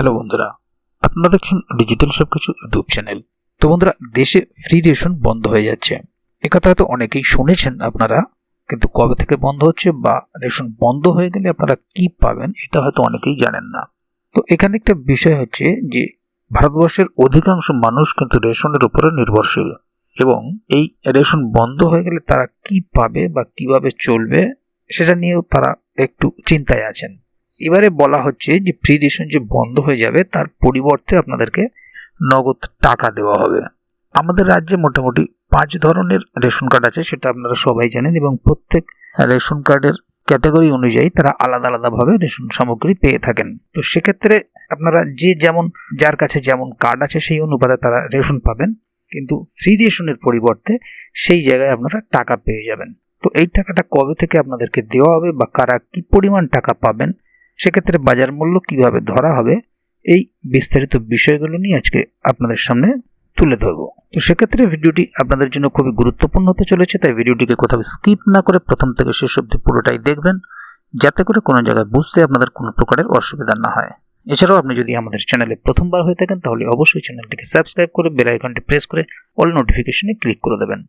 Hello বন্ধুরা, আপনারা দেখছেন ডিজিটাল সবকিছু ইউটিউব চ্যানেল। তো বন্ধুরা, দেশে ফ্রি রেশন বন্ধ হয়ে যাচ্ছে। একথা হয়তো অনেকেই শুনেছেন আপনারা, কিন্তু কবে থেকে বন্ধ হচ্ছে বা রেশন বন্ধ হয়ে গেলে আপনারা কি পাবেন এটা হয়তো অনেকেই জানেন না। তো এখানে একটা বিষয় হচ্ছে যে ভারতবর্ষের অধিকাংশ মানুষ কিন্তু রেশনের উপরে নির্ভরশীল, এবং এই রেশন বন্ধ হয়ে গেলে তারা কি পাবে বা কিভাবে চলবে সেটা নিয়েও তারা একটু চিন্তায় আছেন। এবারে বলা হচ্ছে যে ফ্রি রেশন যে বন্ধ হয়ে যাবে তার পরিবর্তে আপনাদেরকে নগদ টাকা দেওয়া হবে। আমাদের রাজ্যে মোটামুটি 5 ধরনের রেশন কার্ড আছে, সেটা আপনারা সবাই জানেন, এবং প্রত্যেক রেশন কার্ডের ক্যাটাগরি অনুযায়ী তারা আলাদা আলাদাভাবে রেশন সামগ্রী পেয়ে থাকেন। তো সেক্ষেত্রে আপনারা যার কাছে যেমন কার্ড আছে সেই অনুপাতে তারা রেশন পাবেন, কিন্তু ফ্রি রেশনের পরিবর্তে সেই জায়গায় আপনারা টাকা পেয়ে যাবেন। তো এই টাকাটা কবে থেকে আপনাদেরকে দেওয়া হবে বা কারা কি পরিমাণ টাকা পাবেন, সেক্ষেত্রে বাজার মূল্য কিভাবে ধরা হবে, এই বিস্তারিত বিষয়গুলো নিয়ে আজকে আপনাদের সামনে তুলে ধরবো। তো সেক্ষেত্রে ভিডিওটি আপনাদের জন্য খুবই গুরুত্বপূর্ণ হতে চলেছে, তাই ভিডিওটিকে কোথাও স্কিপ না করে প্রথম থেকে শেষ অবধি পুরোটাই দেখবেন, যাতে করে কোনো জায়গায় বুঝতে আপনাদের কোনো প্রকারের অসুবিধা না হয়। এছাড়াও আপনি যদি আমাদের চ্যানেলে প্রথমবার হয়ে থাকেন তাহলে অবশ্যই চ্যানেলটিকে সাবস্ক্রাইব করে বেল আইকনটি প্রেস করে অল নোটিফিকেশনে ক্লিক করে দেবেন,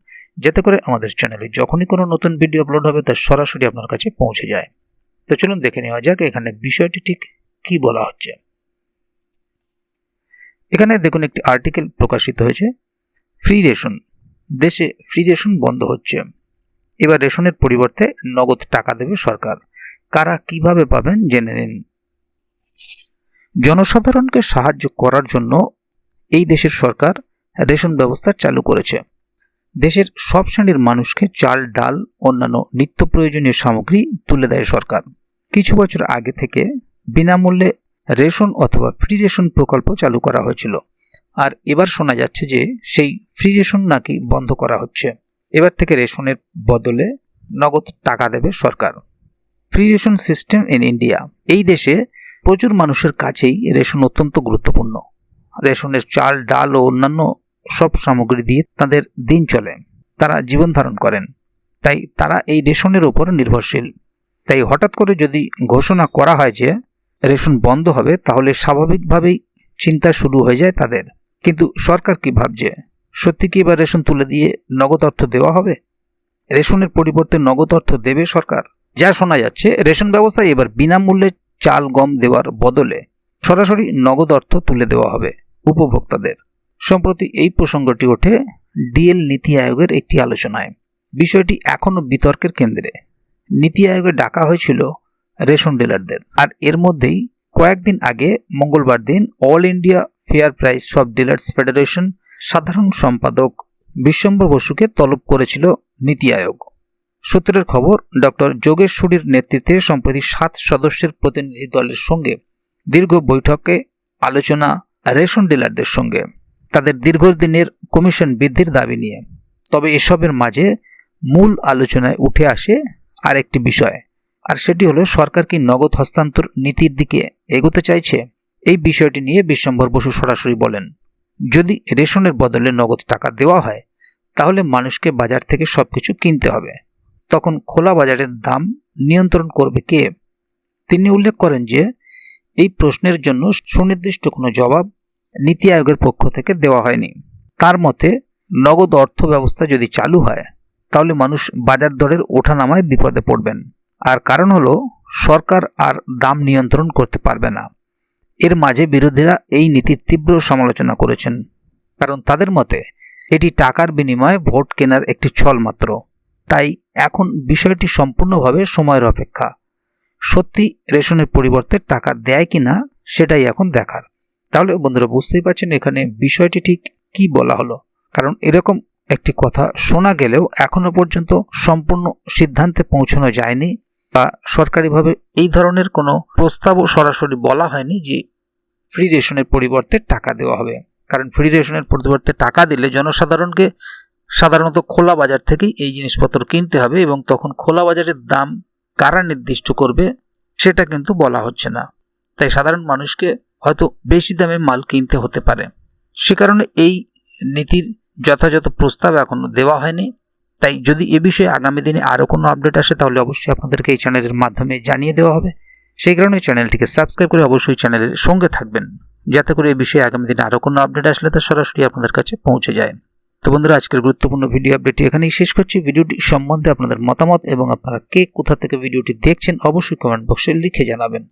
যাতে করে আমাদের চ্যানেলে যখনই কোনো নতুন ভিডিও আপলোড হবে তা সরাসরি আপনার কাছে পৌঁছে যায়। তো চলুন দেখে নেওয়া যাক এখানে বিষয়টি ঠিক কি বলা হচ্ছে। এখানে দেখুন একটি আর্টিকেল প্রকাশিত হয়েছে, ফ্রি রেশন, দেশে ফ্রি রেশন বন্ধ হচ্ছে, এবার রেশনের পরিবর্তে নগদ টাকা দেবে সরকার, কারা কিভাবে পাবেন জেনে নিন। জনসাধারণকে সাহায্য করার জন্য এই দেশের সরকার রেশন ব্যবস্থা চালু করেছে। দেশের সব শ্রেণীর মানুষকে চাল, ডাল, অন্যান্য নিত্য প্রয়োজনীয় সামগ্রী তুলে দেয় সরকার। কিছু বছর আগে থেকে বিনামূল্যে রেশন অথবা ফ্রি রেশন প্রকল্প চালু করা হয়েছিল, আর এবার শোনা যাচ্ছে যে সেই ফ্রি রেশন নাকি বন্ধ করা হচ্ছে। এবার থেকে রেশনের বদলে নগদ টাকা দেবে সরকার। Free ration system in India, এই দেশে প্রচুর মানুষের কাছেই রেশন অত্যন্ত গুরুত্বপূর্ণ। রেশনের চাল, ডাল ও অন্যান্য সব সামগ্রী দিয়ে তাদের দিন চলে, তারা জীবন ধারণ করেন, তাই তারা এই রেশনের উপর নির্ভরশীল। তাই হঠাৎ করে যদি ঘোষণা করা হয় যে রেশন বন্ধ হবে, তাহলে স্বাভাবিকভাবেই চিন্তা শুরু হয়ে যায় তাদের। কিন্তু সরকার কি ভাবছে, সত্যি কি এবার রেশন তুলে দিয়ে নগদ অর্থ দেওয়া হবে? রেশনের পরিবর্তে নগদ অর্থ দেবে সরকার? যা শোনা যাচ্ছে, রেশন ব্যবস্থায় এবার বিনামূল্যে চাল, গম দেওয়ার বদলে সরাসরি নগদ অর্থ তুলে দেওয়া হবে উপভোক্তাদের। সম্প্রতি এই প্রসঙ্গটি ওঠে ডিএল নীতি আয়োগের একটি আলোচনায়। বিষয়টি এখনও বিতর্কের কেন্দ্রে। নীতি আয়োগে ডাকা হয়েছিল রেশন ডিলারদের, আর এর মধ্যেই কয়েকদিন আগে মঙ্গলবার দিন অল ইন্ডিয়া ফেয়ার প্রাইস সব ডিলার্স ফেডারেশন সাধারণ সম্পাদক বিশ্বম্বর বসুকে তলব করেছিল নীতি আয়োগ। সূত্রের খবর, ডক্টর যোগেশ্বরীর নেতৃত্বে সম্প্রতি 7 সদস্যের প্রতিনিধি দলের সঙ্গে দীর্ঘ বৈঠকে আলোচনা রেশন ডিলারদের সঙ্গে তাদের দীর্ঘদিনের কমিশন বৃদ্ধির দাবি নিয়ে। তবে এসবের মাঝে মূল আলোচনায় উঠে আসে আরেকটি বিষয়, আর সেটি হলো সরকার কি নগদ হস্তান্তর নীতির দিকে এগোতে চাইছে। এই বিষয়টি নিয়ে বিশ্বম্বর বসু সরাসরি বলেন, যদি রেশনের বদলে নগদ টাকা দেওয়া হয় তাহলে মানুষকে বাজার থেকে সবকিছু কিনতে হবে, তখন খোলা বাজারের দাম নিয়ন্ত্রণ করবে কে? তিনি উল্লেখ করেন যে এই প্রশ্নের জন্য সুনির্দিষ্ট কোনো জবাব নীতি আয়োগের পক্ষ থেকে দেওয়া হয়নি। তার মতে, নগদ অর্থ ব্যবস্থা যদি চালু হয় তাহলে মানুষ বাজার দরের ওঠানামায় বিপদে পড়বেন, আর কারণ হলো সরকার আর দাম নিয়ন্ত্রণ করতে পারবে না। এর মাঝে বিরোধীরা এই নীতির তীব্র সমালোচনা করেছেন, কারণ তাদের মতে এটি টাকার বিনিময়ে ভোট কেনার একটি ছল মাত্র। তাই এখন বিষয়টি সম্পূর্ণভাবে সময়ের অপেক্ষা। সত্যি রেশনের পরিবর্তে টাকা দেয় কিনা সেটাই এখন দেখার। তাহলে বন্ধুরা, বুঝতেই পারছেন এখানে বিষয়টি ঠিক কি বলা হলো, কারণ এরকম একটি কথা শোনা গেলেও এখনো পর্যন্ত সম্পূর্ণ সিদ্ধান্তে পৌঁছানো যায়নি, বা সরকারিভাবে এই ধরনের কোনো প্রস্তাবও সরাসরি বলা হয়নি যে ফ্রি রেশনের পরিবর্তে টাকা দেওয়া হবে। কারণ ফ্রি রেশনের পরিবর্তে টাকা দিলে জনসাধারণকে সাধারণত খোলা বাজার থেকেই এই জিনিসপত্র কিনতে হবে, এবং তখন খোলা বাজারের দাম কারা নির্দিষ্ট করবে সেটা কিন্তু বলা হচ্ছে না। তাই সাধারণ মানুষকে হয়তো বেশি দামে মাল কিনতে হতে পারে। সে কারণে এই নীতির যথাযথ প্রস্তাব এখনো দেওয়া হয়নি। তাই যদি এ বিষয়ে আগামী দিনে আরও কোনো আপডেট আসে তাহলে অবশ্যই আপনাদেরকে এই চ্যানেলের মাধ্যমে জানিয়ে দেওয়া হবে। সেই কারণে চ্যানেলটিকে সাবস্ক্রাইব করে অবশ্যই চ্যানেলের সঙ্গে থাকবেন, যাতে করে এই বিষয়ে আগামী দিনে আরও কোনো আপডেট আসলে তা সরাসরি আপনাদের কাছে পৌঁছে যায়। তো বন্ধুরা, আজকের গুরুত্বপূর্ণ ভিডিও আপডেটটি এখানেই শেষ করছি। ভিডিওটি সম্বন্ধে আপনাদের মতামত এবং আপনারা কে কোথা থেকে ভিডিওটি দেখছেন অবশ্যই কমেন্ট বক্সে লিখে জানাবেন।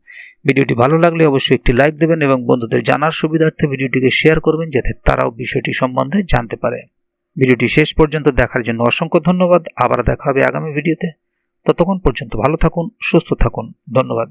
ভিডিওটি ভালো লাগলে অবশ্যই একটি লাইক দেবেন এবং বন্ধুদের জানার সুবিধার্থে ভিডিওটিকে শেয়ার করবেন, যাতে তারাও বিষয়টি সম্বন্ধে জানতে পারে। ভিডিওটি শেষ পর্যন্ত দেখার জন্য অসংখ্য ধন্যবাদ। আবার দেখা হবে আগামী ভিডিওতে। ততক্ষণ পর্যন্ত ভালো থাকুন, সুস্থ থাকুন। ধন্যবাদ।